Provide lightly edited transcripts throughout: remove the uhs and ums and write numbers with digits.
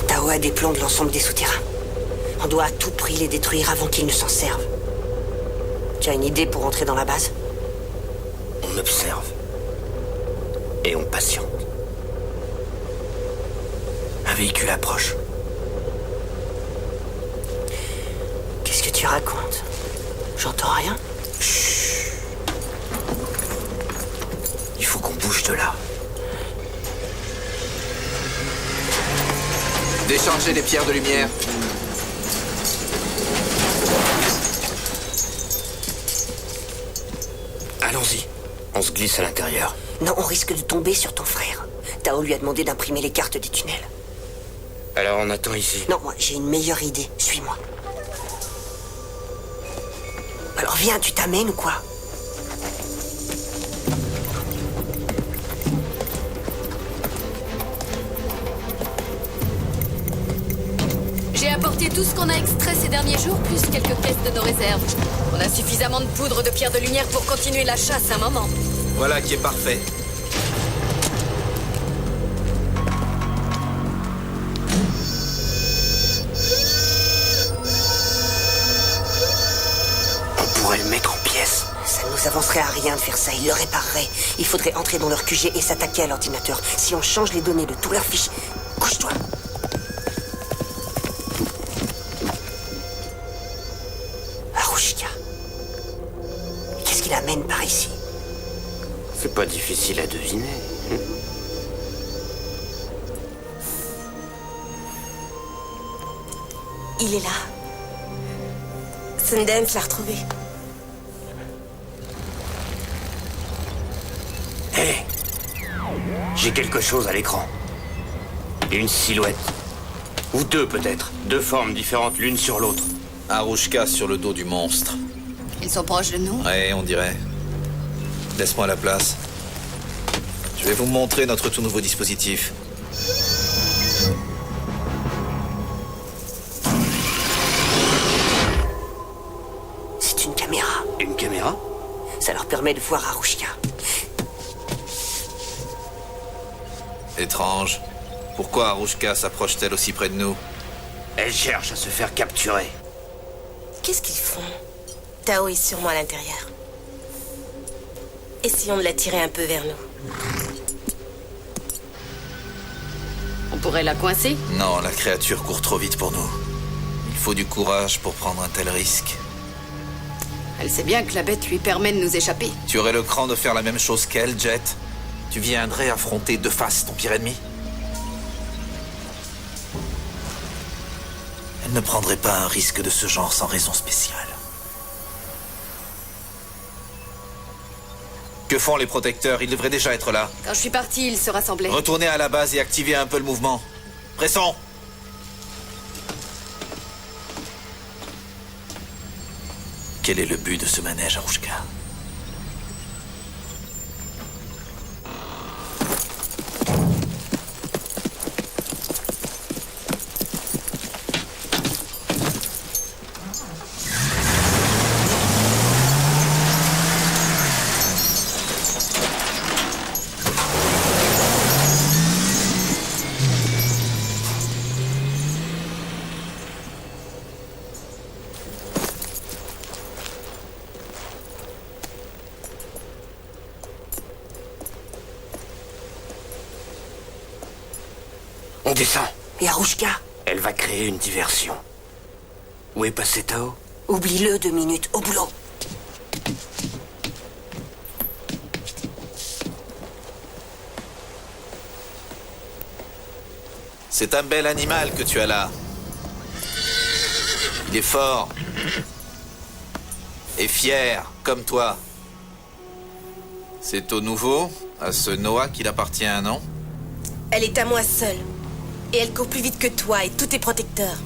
Tao a des plans de l'ensemble des souterrains. On doit à tout prix les détruire avant qu'ils ne s'en servent. Tu as une idée pour entrer dans la base? On observe. Et on patiente. Un véhicule approche. Qu'est-ce que tu racontes? J'entends rien. Chut. Il faut qu'on bouge de là. Déchargez les pierres de lumière. Allons-y. On se glisse à l'intérieur. Non, on risque de tomber sur ton frère. Tao lui a demandé d'imprimer les cartes des tunnels. Alors on attend ici. Non, moi, j'ai une meilleure idée. Suis-moi. Alors viens, tu t'amènes ou quoi? J'ai apporté tout ce qu'on a extrait ces derniers jours, plus quelques caisses de nos réserves. On a suffisamment de poudre de pierre de lumière pour continuer la chasse un moment. Voilà qui est parfait. On pourrait le mettre en pièces. Ça ne nous avancerait à rien de faire ça, ils le répareraient. Il faudrait entrer dans leur QG et s'attaquer à l'ordinateur. Si on change les données de tous leurs fichiers... Couche-toi. Arushka. Qu'est-ce qu'il amène par ici? C'est pas difficile à deviner. Il est là. Sundance l'a retrouvé. Hé, j'ai quelque chose à l'écran. Une silhouette. Ou deux peut-être. Deux formes différentes l'une sur l'autre. Arushka sur le dos du monstre. Ils sont proches de nous. Ouais, on dirait. Laisse-moi la place. Je vais vous montrer notre tout nouveau dispositif. C'est une caméra. Une caméra? Ça leur permet de voir Arushka. Étrange. Pourquoi Arushka s'approche-t-elle aussi près de nous? Elle cherche à se faire capturer. Qu'est-ce qu'ils font? Tao est sûrement à l'intérieur. Essayons de l'attirer un peu vers nous. On pourrait la coincer. Non, la créature court trop vite pour nous. Il faut du courage pour prendre un tel risque. Elle sait bien que la bête lui permet de nous échapper. Tu aurais le cran de faire la même chose qu'elle, Jet? Tu viendrais affronter de face ton pire ennemi? Elle ne prendrait pas un risque de ce genre sans raison spéciale. Que font les protecteurs? Ils devraient déjà être là. Quand je suis parti, ils se rassemblaient. Retournez à la base et activez un peu le mouvement. Pressons! Quel est le but de ce manège, Arushka? On descend. Et Arushka? Elle va créer une diversion. Où est passé Tao? Oublie-le 2 minutes, au boulot. C'est un bel animal que tu as là. Il est fort. Et fier, comme toi. C'est au nouveau, à ce Noah qu'il appartient, non? Elle est à moi seule. Et elle court plus vite que toi et tous tes protecteurs.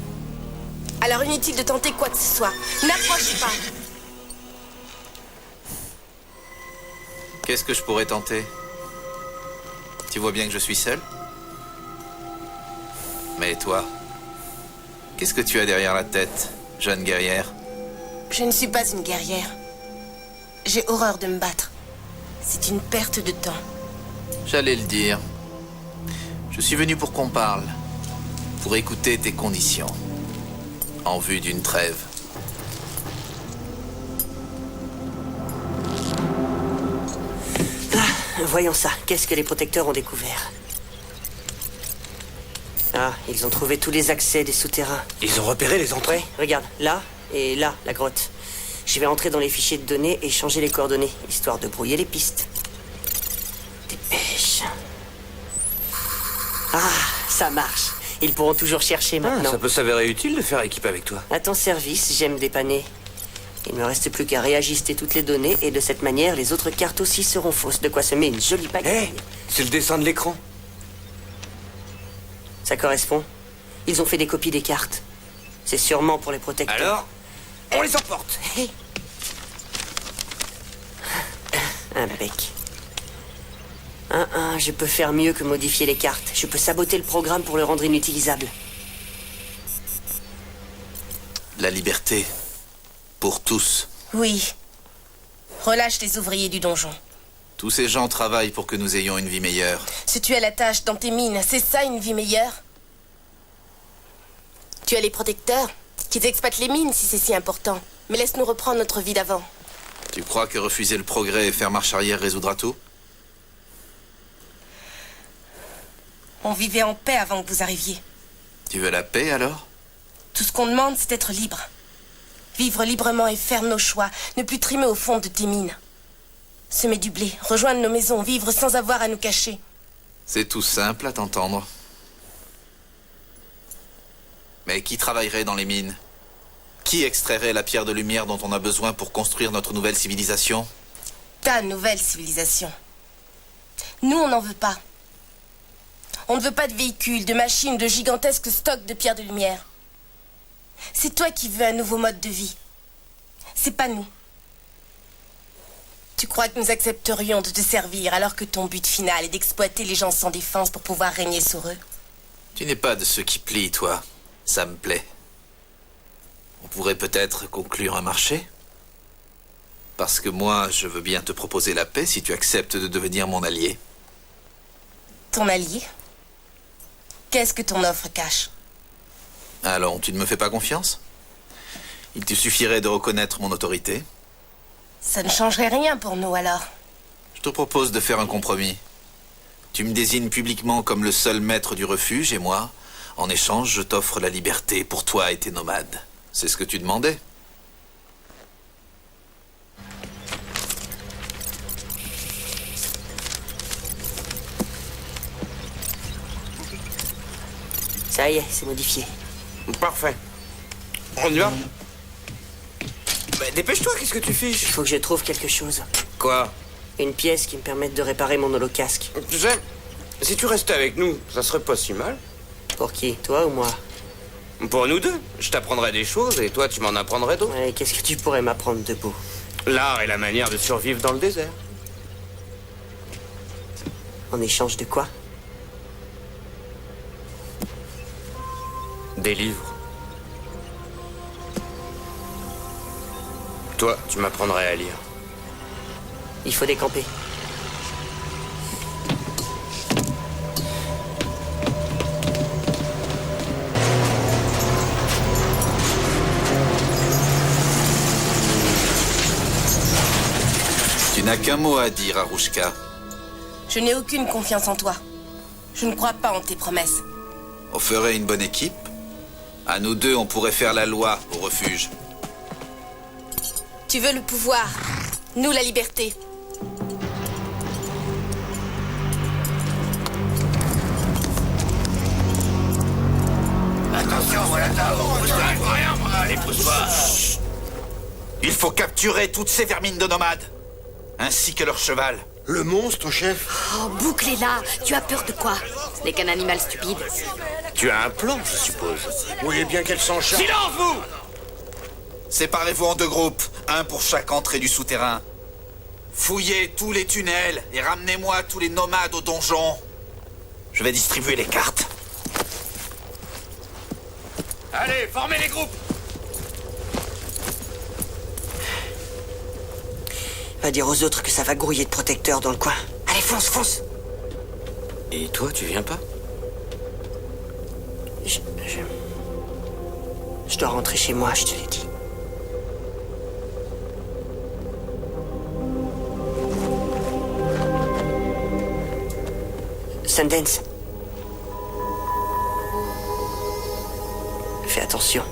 Alors inutile de tenter quoi que ce soit. N'approche pas. Qu'est-ce que je pourrais tenter? Tu vois bien que je suis seul? Mais toi, qu'est-ce que tu as derrière la tête, jeune guerrière? Je ne suis pas une guerrière. J'ai horreur de me battre. C'est une perte de temps. J'allais le dire. Je suis venu pour qu'on parle. Pour écouter tes conditions. En vue d'une trêve. Voyons ça. Qu'est-ce que les protecteurs ont découvert? Ah, ils ont trouvé tous les accès des souterrains. Ils ont repéré les entrées. Ouais, regarde, là et là, la grotte. Je vais entrer dans les fichiers de données et changer les coordonnées, histoire de brouiller les pistes. Dépêche. Ah, ça marche. Ils pourront toujours chercher maintenant. Ça peut s'avérer utile de faire équipe avec toi. À ton service, j'aime dépanner. Il me reste plus qu'à réajuster toutes les données et de cette manière, les autres cartes aussi seront fausses. De quoi semer une jolie pagaille. C'est le dessin de l'écran. Ça correspond. Ils ont fait des copies des cartes. C'est sûrement pour les protecteurs. Alors, on les emporte. Hé. Impec. Je peux faire mieux que modifier les cartes. Je peux saboter le programme pour le rendre inutilisable. La liberté. Pour tous. Oui. Relâche les ouvriers du donjon. Tous ces gens travaillent pour que nous ayons une vie meilleure. Se tuer à la tâche dans tes mines, c'est ça une vie meilleure? Tu as les protecteurs, qu'ils exploitent les mines si c'est si important. Mais laisse-nous reprendre notre vie d'avant. Tu crois que refuser le progrès et faire marche arrière résoudra tout? On vivait en paix avant que vous arriviez. Tu veux la paix alors? Tout ce qu'on demande, c'est d'être libre. Vivre librement et faire nos choix. Ne plus trimer au fond de tes mines. Semer du blé, rejoindre nos maisons, vivre sans avoir à nous cacher. C'est tout simple à t'entendre. Mais qui travaillerait dans les mines? Qui extrairait la pierre de lumière dont on a besoin pour construire notre nouvelle civilisation? Ta nouvelle civilisation. Nous, on n'en veut pas. On ne veut pas de véhicules, de machines, de gigantesques stocks de pierres de lumière. C'est toi qui veux un nouveau mode de vie. C'est pas nous. Tu crois que nous accepterions de te servir alors que ton but final est d'exploiter les gens sans défense pour pouvoir régner sur eux? Tu n'es pas de ceux qui plient, toi. Ça me plaît. On pourrait peut-être conclure un marché? Parce que moi, je veux bien te proposer la paix si tu acceptes de devenir mon allié. Ton allié? Qu'est-ce que ton offre cache? Allons, tu ne me fais pas confiance? Il te suffirait de reconnaître mon autorité. Ça ne changerait rien pour nous alors. Je te propose de faire un compromis. Tu me désignes publiquement comme le seul maître du refuge et moi, en échange, je t'offre la liberté pour toi et tes nomades. C'est ce que tu demandais. Ça y est, c'est modifié. Parfait. On y va? Dépêche-toi, qu'est-ce que tu fiches? Il faut que je trouve quelque chose. Quoi? Une pièce qui me permette de réparer mon holocasque. Tu sais, si tu restais avec nous, ça serait pas si mal. Pour qui? Toi ou moi? Pour nous deux. Je t'apprendrais des choses et toi, tu m'en apprendrais d'autres. Ouais, qu'est-ce que tu pourrais m'apprendre de beau? L'art et la manière de survivre dans le désert. En échange de quoi? Des livres. Toi, tu m'apprendrais à lire. Il faut décamper. Tu n'as qu'un mot à dire, Arouchka. Je n'ai aucune confiance en toi. Je ne crois pas en tes promesses. On ferait une bonne équipe. À nous deux, on pourrait faire la loi au refuge. Tu veux le pouvoir, nous la liberté. Attention, voilà ta allez, pousse-toi. Il faut capturer toutes ces vermines de nomades, ainsi que leur cheval. Le monstre, chef? Oh, bouclez-la. Tu as peur de quoi? Ce n'est qu'un animal stupide. Tu as un plan, je suppose. Vous voyez bien qu'elle s'en charge. Silence, vous! Séparez-vous en deux groupes, un pour chaque entrée du souterrain. Fouillez tous les tunnels et ramenez-moi tous les nomades au donjon. Je vais distribuer les cartes. Allez, formez les groupes! Va dire aux autres que ça va grouiller de protecteurs dans le coin. Allez, fonce, fonce. Et toi, tu viens pas? Je dois rentrer chez moi, je te l'ai dit. Sundance. Fais attention.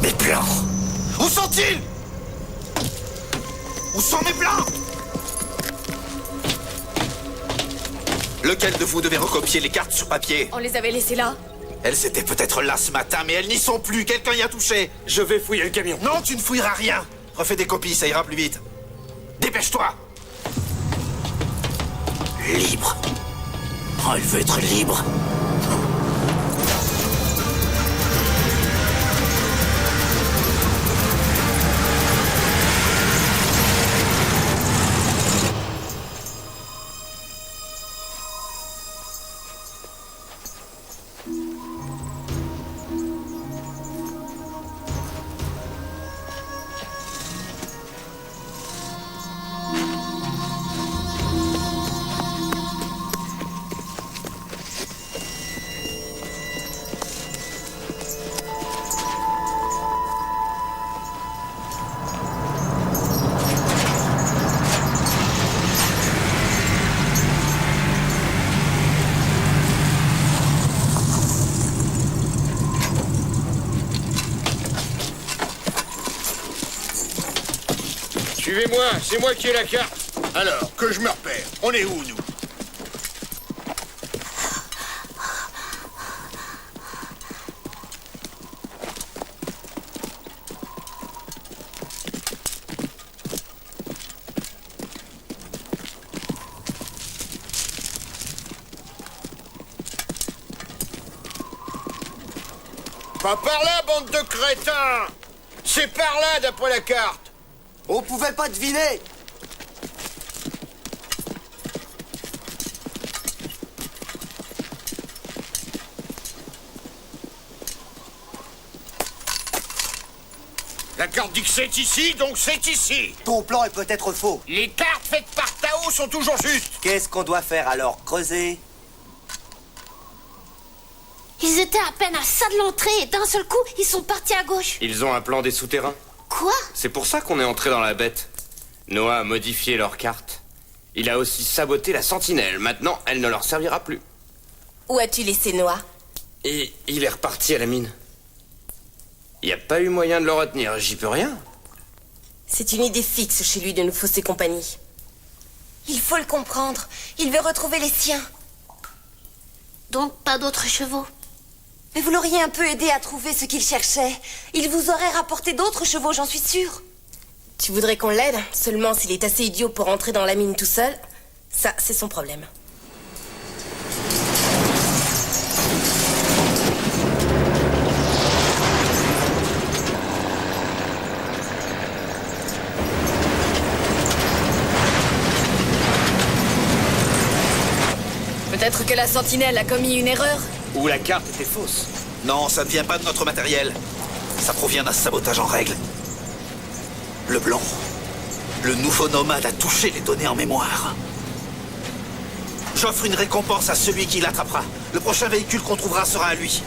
Mes plans! Où sont-ils? Où sont mes plans? Lequel de vous devait recopier les cartes sur papier? On les avait laissés là. Elles étaient peut-être là ce matin, mais elles n'y sont plus. Quelqu'un y a touché. Je vais fouiller le camion. Non, tu ne fouilleras rien. Refais des copies, ça ira plus vite. Dépêche-toi. Libre. Oh, il veut être libre. Suivez-moi, c'est moi qui ai la carte. Alors, que je me repère. On est où, nous? Pas par là, bande de crétins! C'est par là, d'après la carte! On pouvait pas deviner. La carte dit que c'est ici, donc c'est ici. Ton plan est peut-être faux. Les cartes faites par Tao sont toujours justes. Qu'est-ce qu'on doit faire alors? Creuser? Ils étaient à peine à ça de l'entrée et d'un seul coup, ils sont partis à gauche. Ils ont un plan des souterrains. Quoi? C'est pour ça qu'on est entré dans la bête. Noah a modifié leur carte. Il a aussi saboté la sentinelle. Maintenant, elle ne leur servira plus. Où as-tu laissé Noah? Et il est reparti à la mine. Il n'y a pas eu moyen de le retenir, j'y peux rien. C'est une idée fixe chez lui de nous fausser compagnie. Il faut le comprendre. Il veut retrouver les siens. Donc pas d'autres chevaux. Mais vous l'auriez un peu aidé à trouver ce qu'il cherchait. Il vous aurait rapporté d'autres chevaux, j'en suis sûre. Tu voudrais qu'on l'aide? Seulement s'il est assez idiot pour entrer dans la mine tout seul. Ça, c'est son problème. Peut-être que la sentinelle a commis une erreur. Ou la carte était fausse. Non, ça ne vient pas de notre matériel. Ça provient d'un sabotage en règle. Le blanc, le nouveau nomade a touché les données en mémoire. J'offre une récompense à celui qui l'attrapera. Le prochain véhicule qu'on trouvera sera à lui.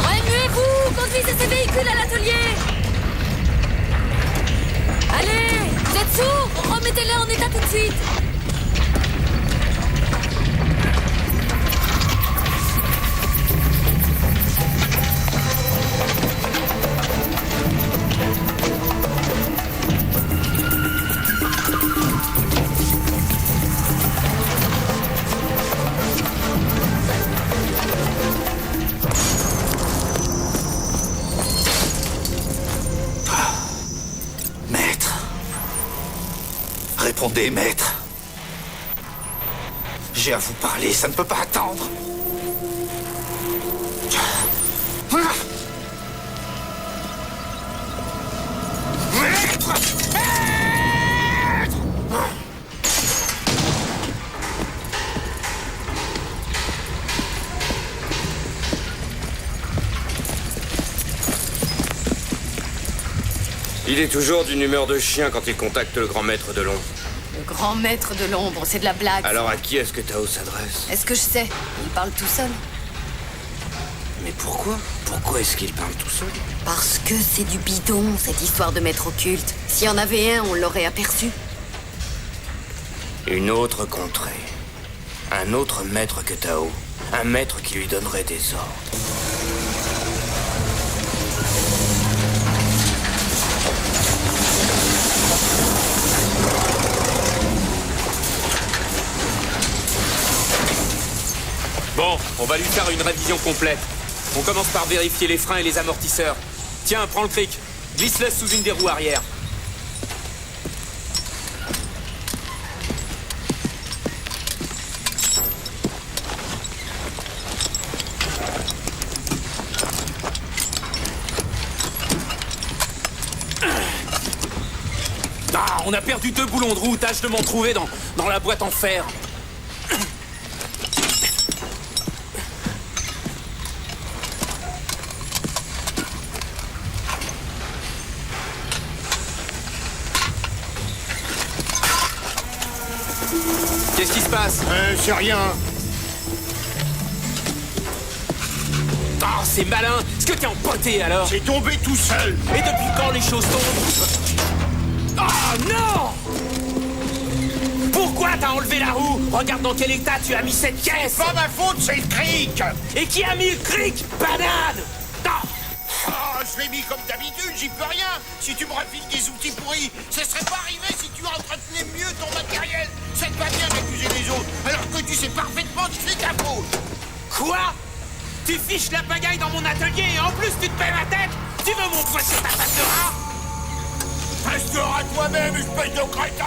Remuez-vous! Conduisez ces véhicules à l'atelier! Allez! Vous êtes sourds? Remettez-les en état tout de suite! Répondez, maître. J'ai à vous parler, ça ne peut pas attendre. Maître! Il est toujours d'une humeur de chien quand il contacte le grand maître de l'ombre. Le grand maître de l'ombre, c'est de la blague. Alors à qui est-ce que Tao s'adresse? Est-ce que je sais? Il parle tout seul. Mais pourquoi? Pourquoi est-ce qu'il parle tout seul? Parce que c'est du bidon, cette histoire de maître occulte. S'il y en avait un, on l'aurait aperçu. Une autre contrée. Un autre maître que Tao. Un maître qui lui donnerait des ordres. Bon, on va lui faire une révision complète. On commence par vérifier les freins et les amortisseurs. Tiens, prends le cric. Glisse-le sous une des roues arrière. Ah, on a perdu 2 boulons de roue. Tâche de m'en trouver dans la boîte en fer. Qu'est-ce qui se passe? C'est rien. Oh, c'est malin. Est-ce que t'es empoté alors? C'est tombé tout seul. Et depuis quand les choses tombent? Oh non! Pourquoi t'as enlevé la roue? Regarde dans quel état tu as mis cette caisse! Pas ma faute, c'est le cric. Et qui a mis le cric? Banane! Non! Oh, je l'ai mis comme d'habitude, j'y peux rien. Si tu me refiles des outils pourris, ça serait pas arrivé si tu entretenais mieux ton matériel. Ça te va bien d'accuser les autres, alors que tu sais parfaitement que c'est ta faute. Quoi? Tu fiches la pagaille dans mon atelier et en plus tu te paies ma tête? Tu veux mon poids sur ta patte de rat? Restera à toi-même, espèce de crétin.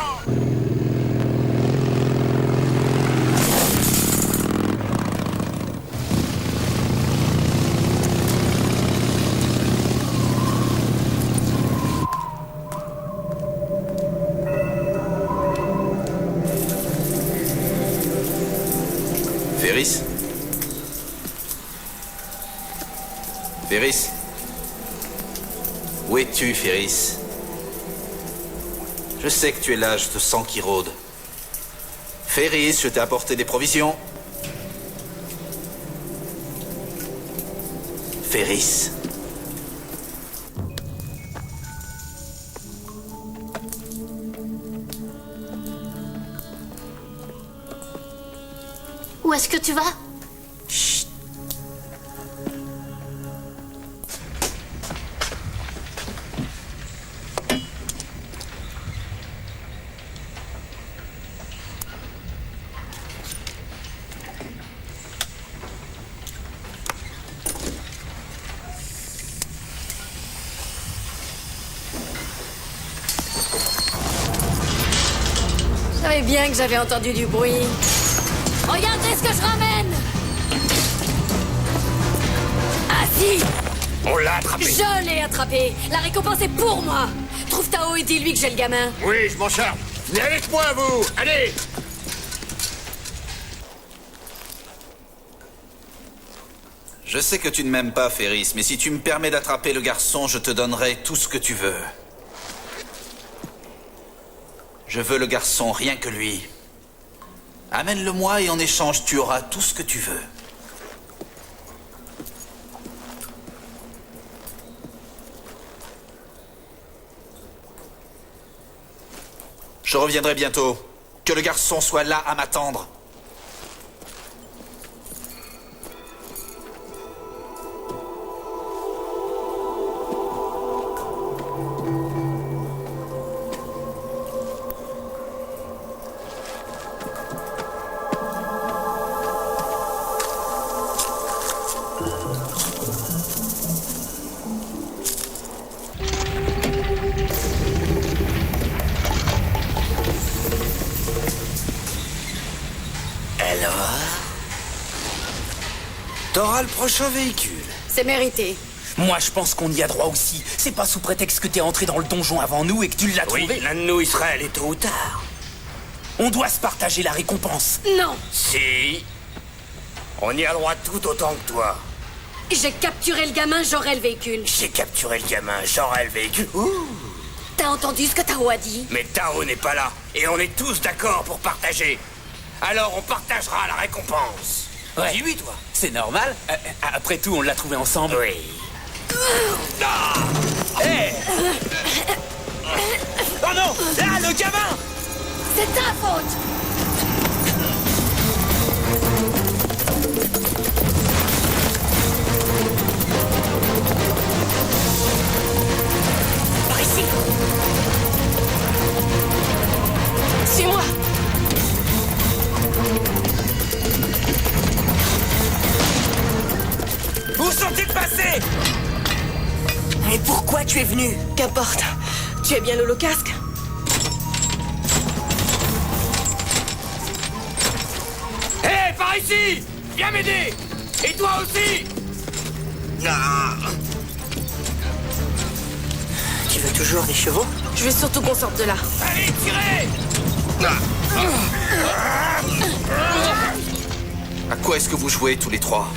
Ferris? Ferris? Où es-tu, Ferris? Je sais que tu es là, je te sens qui rôde. Ferris, je t'ai apporté des provisions. Ferris. Où est-ce que tu vas? Chut. Je savais bien que j'avais entendu du bruit. Regardez ce que je ramène! Ah si! On l'a attrapé. Je l'ai attrapé! La récompense est pour moi! Trouve Tao et dis-lui que j'ai le gamin. Oui, je m'en charge. Venez avec moi, vous. Allez. Je sais que tu ne m'aimes pas, Ferris, mais si tu me permets d'attraper le garçon, je te donnerai tout ce que tu veux. Je veux le garçon, rien que lui. Amène-le-moi et en échange, tu auras tout ce que tu veux. Je reviendrai bientôt. Que le garçon soit là à m'attendre. T'auras le prochain véhicule. C'est mérité. Moi, je pense qu'on y a droit aussi. C'est pas sous prétexte que t'es entré dans le donjon avant nous et que tu l'as Oui, trouvé. l'un de nous y sera allé tôt ou tard. On doit se partager la récompense. Non. Si. On y a droit tout autant que toi. J'ai capturé le gamin, j'aurai le véhicule. J'ai capturé le gamin, j'aurai le véhicule. Ouh. T'as entendu ce que Tao a dit? Mais Tao n'est pas là. Et on est tous d'accord pour partager. Alors on partagera la récompense. Ouais. Dis-lui, toi. C'est normal. Après tout, on l'a trouvé ensemble. Oui. Hey. Oh non! Là, le gamin! C'est ta faute! Par ici. Suis-moi. Où sont-ils passés? Mais pourquoi tu es venu? Qu'importe. Tu es bien l'holocasque? Hé, par ici! Viens m'aider! Et toi aussi! Tu veux toujours des chevaux? Je veux surtout qu'on sorte de là. Allez, tirez! À quoi est-ce que vous jouez tous les trois?